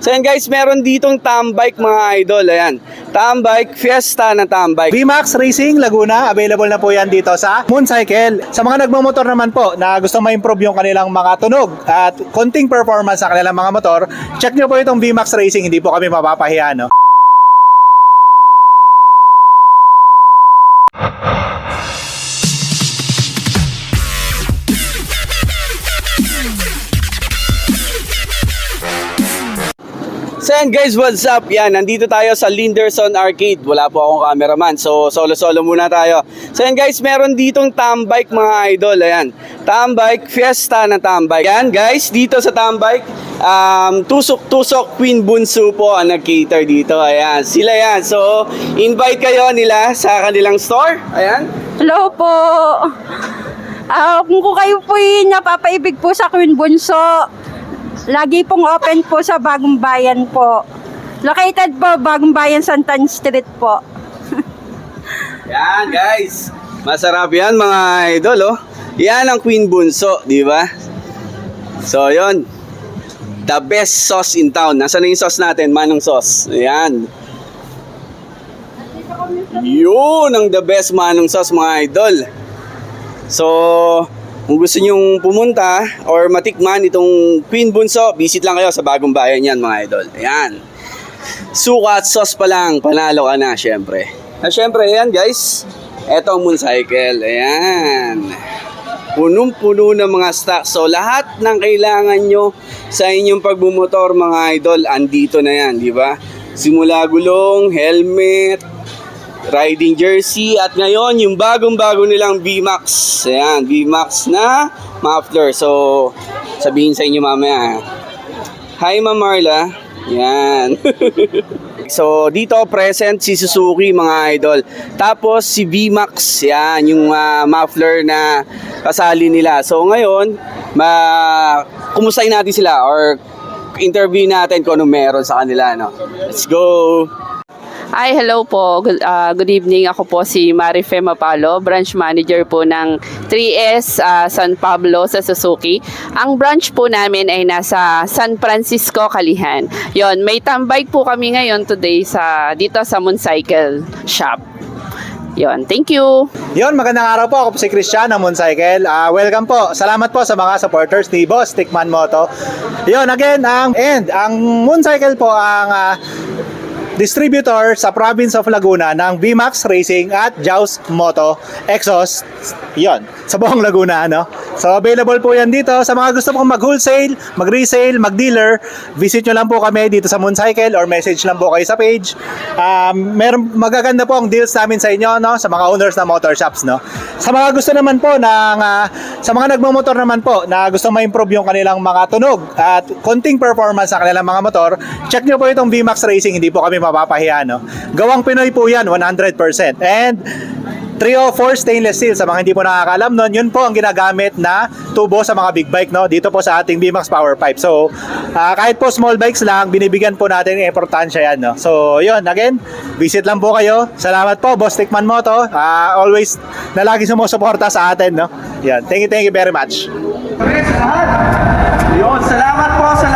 So yan guys, meron ditong tambike mga idol. Ayan, tambike, fiesta na tambike. VMAX Racing Laguna, available na po yan dito sa Mooncycle. Sa mga nagmamotor naman po na gusto ma-improve yung kanilang mga tunog at konting performance sa kanilang mga motor, check nyo po itong VMAX Racing, hindi po kami mapapahiya, no? So yan guys, what's up? Yan, nandito tayo sa Linderson Arcade. Wala po akong cameraman, so solo-solo muna tayo. So yan guys, meron ditong tambike mga idol. Ayan, tambike, fiesta na tambike. Yan guys, dito sa tambike, Tusok Queen Bunso po ang nag-cater dito. Ayan, sila yan. So, invite kayo nila sa kanilang store. Ayan. Hello po. Kung kayo po napapaibig po sa Queen Bunso, lagi pong open po sa Bagong Bayan po. Located po, Bagong Bayan, Santan Street po. Yan guys, masarap yan mga idol, oh. Yan ang Queen Bunso, di ba? So yon, the best sauce in town. Nasaan na yung sauce natin? Manong sauce. Ayan. Yun ang the best manong sauce mga idol. So kung gusto nyong pumunta or matikman itong Queen Bunso, visit lang kayo sa Bagong Bayan yan mga idol. Ayan. Suka at sauce pa lang, panalo ka na syempre. At syempre, ayan guys, eto ang Mooncycle. Ayan. Punong-puno ng mga stock. So lahat ng kailangan nyo sa inyong pagbumotor mga idol, andito na yan, di ba? Simula gulong, helmet, riding jersey, at ngayon yung bagong-bago nilang VMAX. Ayan, VMAX na muffler. So, sabihin sa inyo mamaya. Hi Ma'am Marla. Ayan. So, dito present si Suzuki mga idol. Tapos si VMAX, yan, yung muffler na kasali nila. So, ngayon, kumustahin natin sila or interview natin kung ano meron sa kanila, no? Let's go! Hi, hello po. Good evening. Ako po si Marife Mapalo, branch manager po ng 3S San Pablo sa Suzuki. Ang branch po namin ay nasa San Francisco, Kalihan. Yon, may tambike po kami ngayon today dito sa Mooncycle shop. Yon, thank you. Yon, magandang araw po. Ako po si Christian ng Mooncycle. Welcome po. Salamat po sa mga supporters ni Boss Tikman Moto. Yon, again, ang Mooncycle po ang distributor sa province of Laguna ng VMAX Racing at Jaws Moto Exhaust. Yon, sa buong Laguna, no? So available po yan dito sa mga gusto pong mag-wholesale, mag-resale, mag-dealer. Visit nyo lang po kami dito sa Mooncycle or message lang po kayo sa page. Meron magaganda po ang deals namin sa inyo, no? Sa mga owners ng motor shops, no? Sa mga gusto naman po sa mga nagmamotor naman po na gusto ma-improve yung kanilang mga tunog at konting performance sa kanilang mga motor, check nyo po itong VMAX Racing, hindi po kami mapapahiya, no? Gawang Pinoy po yan, 100%. And 304 stainless steel, sa mga hindi po nakakaalam nun, yun po ang ginagamit na tubo sa mga big bike, no? Dito po sa ating VMAX Power Pipe. So, kahit po small bikes lang, binibigyan po natin ng importansya yan, no? So, yun, again, visit lang po kayo. Salamat po, Boss Tikman Moto. Always na lagi sumusuporta sa atin, no? Yan, thank you very much. Yun, salamat po sa